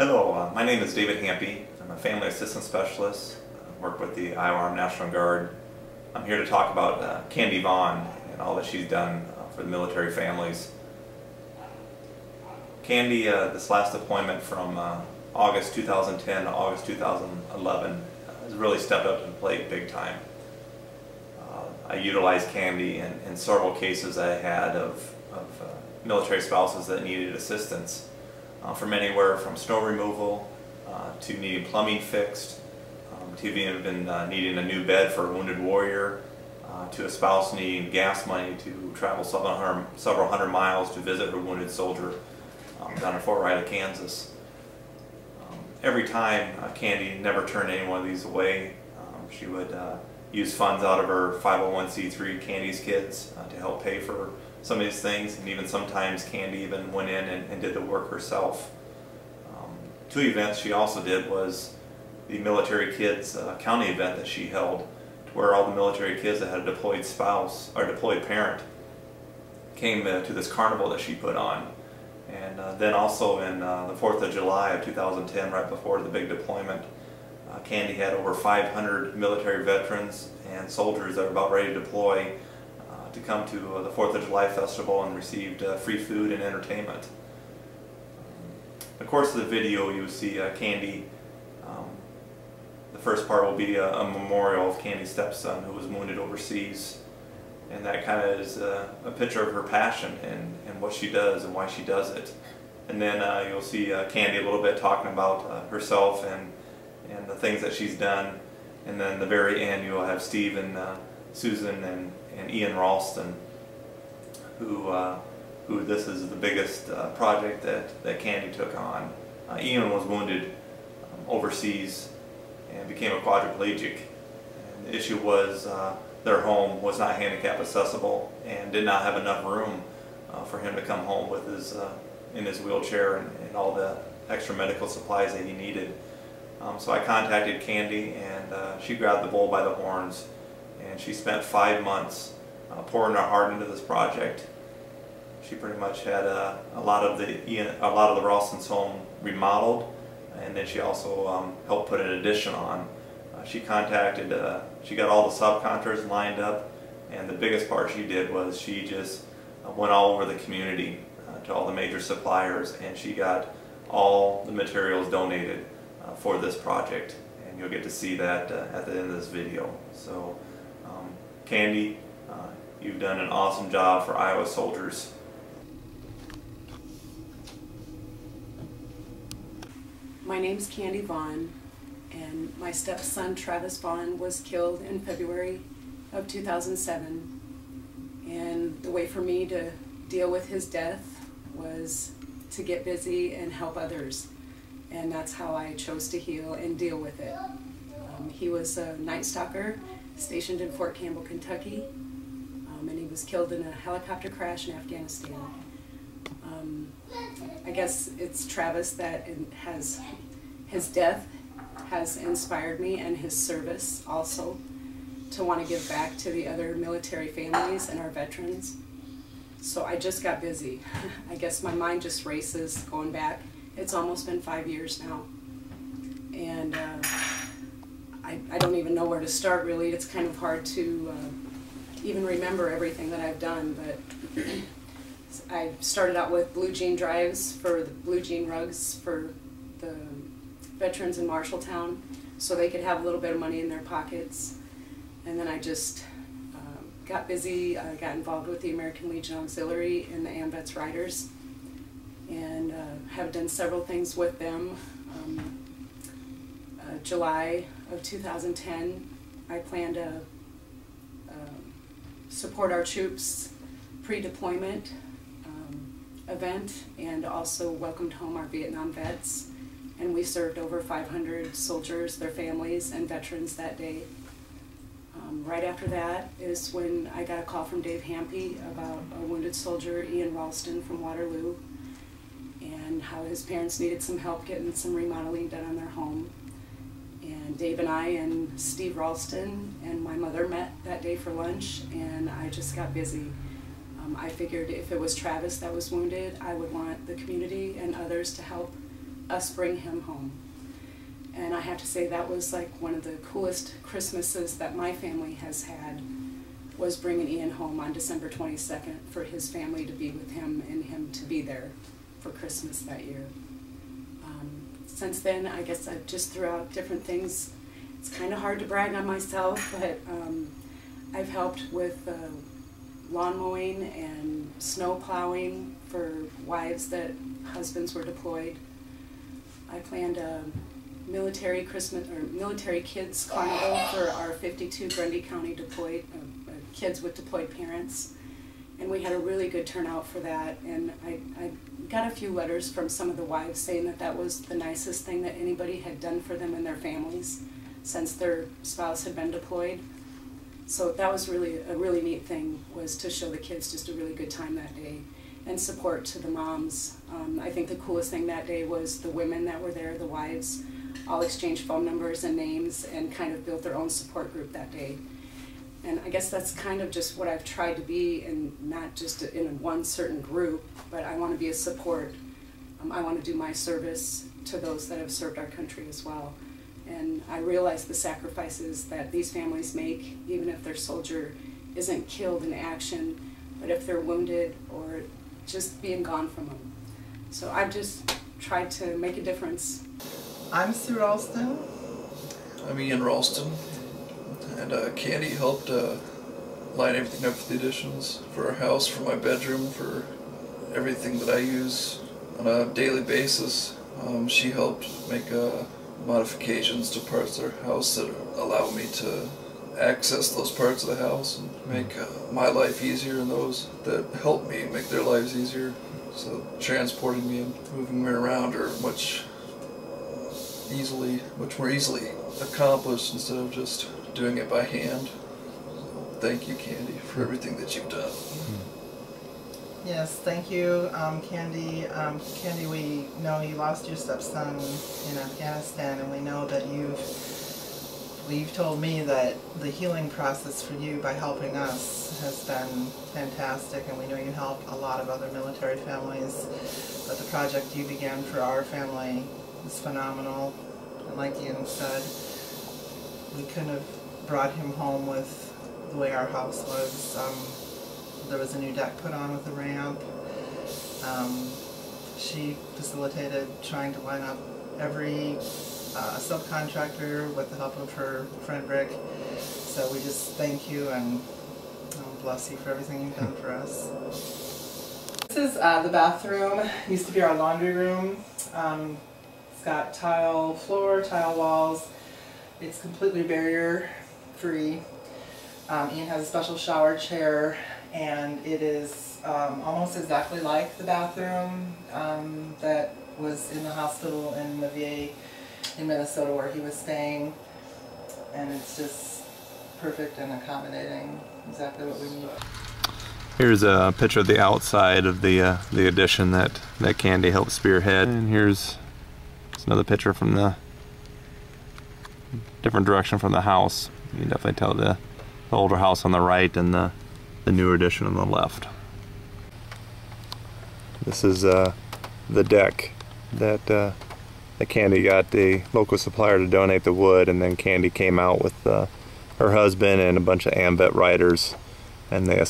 Hello, my name is David Hampy. I'm a family assistant specialist. I work with the Iowa Armed National Guard. I'm here to talk about Kandie Vaughn and all that she's done for the military families. Kandie, this last deployment from August 2010 to August 2011 has really stepped up to the plate big time. I utilized Kandie in several cases I had of military spouses that needed assistance. From anywhere from snow removal to needing plumbing fixed, to even needing a new bed for a wounded warrior, to a spouse needing gas money to travel several hundred miles to visit her wounded soldier down in Fort Riley, Kansas. Every time Kandie never turned any one of these away. She would use funds out of her 501c3 Kandie's Kids to help pay for some of these things, and even sometimes Kandie even went in and did the work herself. Two events she also did was the Military Kids county event that she held, to where all the military kids that had a deployed spouse or deployed parent came to this carnival that she put on. And then also in the 4th of July of 2010, right before the big deployment, Kandie had over 500 military veterans and soldiers that were about ready to deploy to come to the 4th of July festival and received free food and entertainment. In the course of the video, you will see Kandie. The first part will be a memorial of Kandie's stepson who was wounded overseas, and that kind of is a picture of her passion and what she does and why she does it. And then you'll see Kandie a little bit talking about herself and the things that she's done. And then at the very end, you'll have Steve and Susan and Ian Ralston, who this is the biggest project that Kandie took on. Ian was wounded overseas and became a quadriplegic. And the issue was their home was not handicap accessible and did not have enough room for him to come home with in his wheelchair and all the extra medical supplies that he needed. So I contacted Kandie, and she grabbed the bull by the horns, and she spent 5 months pouring her heart into this project. She pretty much had a lot of the Ralston's home remodeled, and then she also helped put an addition on. She got all the subcontractors lined up, and the biggest part she did was she just went all over the community to all the major suppliers, and she got all the materials donated for this project, and you'll get to see that at the end of this video. So Kandie, you've done an awesome job for Iowa soldiers. My name's Kandie Vaughn, and my stepson Travis Vaughn was killed in February of 2007. And the way for me to deal with his death was to get busy and help others. And that's how I chose to heal and deal with it. He was a Night Stalker stationed in Fort Campbell, Kentucky, and he was killed in a helicopter crash in Afghanistan. I guess it's Travis that his death has inspired me, and his service also, to want to give back to the other military families and our veterans. So I just got busy. I guess my mind just races going back. It's almost been 5 years now, and I don't even know where to start, really. It's kind of hard to even remember everything that I've done, but I started out with blue jean drives for the blue jean rugs for the veterans in Marshalltown, so they could have a little bit of money in their pockets. And then I just got busy, got involved with the American Legion Auxiliary and the AMVETS Riders, and have done several things with them. July of 2010, I plan to support our troops pre-deployment event, and also welcomed home our Vietnam vets. And we served over 500 soldiers, their families, and veterans that day. Right after that is when I got a call from Dave Hampy about a wounded soldier, Ian Ralston from Waterloo, and how his parents needed some help getting some remodeling done on their home. And Dave and I and Steve Ralston and my mother met that day for lunch, and I just got busy. I figured if it was Travis that was wounded, I would want the community and others to help us bring him home. And I have to say that was like one of the coolest Christmases that my family has had, was bringing Ian home on December 22nd for his family to be with him and him to be there for Christmas that year. Since then, I guess I've just threw out different things. It's kind of hard to brag on myself, but I've helped with lawn mowing and snow plowing for wives that husbands were deployed. I planned a military Christmas or military kids carnival for our 52 Grundy County deployed kids with deployed parents, and we had a really good turnout for that. And I got a few letters from some of the wives saying that that was the nicest thing that anybody had done for them and their families since their spouse had been deployed. So that was really a really neat thing, was to show the kids just a really good time that day and support to the moms. I think the coolest thing that day was the women that were there, the wives, all exchanged phone numbers and names and kind of built their own support group that day. And I guess that's kind of just what I've tried to be, and not just in one certain group, but I want to be a support. I want to do my service to those that have served our country as well. And I realize the sacrifices that these families make, even if their soldier isn't killed in action, but if they're wounded or just being gone from them. So I've just tried to make a difference. I'm Sue Ralston. I'm Ian Ralston, and Kandie helped line everything up for the additions for our house, for my bedroom, for everything that I use on a daily basis. She helped make modifications to parts of our house that allow me to access those parts of the house and make my life easier, and those that help me make their lives easier. So transporting me and moving me around are much more easily accomplished instead of just doing it by hand. So thank you, Kandie, for everything that you've done. Yes, thank you, Kandie. Kandie, we know you lost your stepson in Afghanistan, and we know that you've told me that the healing process for you by helping us has been fantastic, and we know you helped a lot of other military families, but the project you began for our family is phenomenal. And like Ian said, we couldn't have brought him home with the way our house was. There was a new deck put on with a ramp. She facilitated trying to line up every subcontractor with the help of her friend Rick. So we just thank you and bless you for everything you've done for us. This is the bathroom. It used to be our laundry room. It's got tile floor, tile walls. It's completely barrier free. Ian has a special shower chair, and it is almost exactly like the bathroom that was in the hospital in the VA in Minnesota where he was staying, and it's just perfect and accommodating, exactly what we need. Here's a picture of the outside of the addition that Kandie helped spearhead, and here's another picture from the different direction from the house. You can definitely tell the older house on the right and the newer addition on the left. This is the deck that Kandie got the local supplier to donate the wood, and then Kandie came out with her husband and a bunch of AMVET riders, and they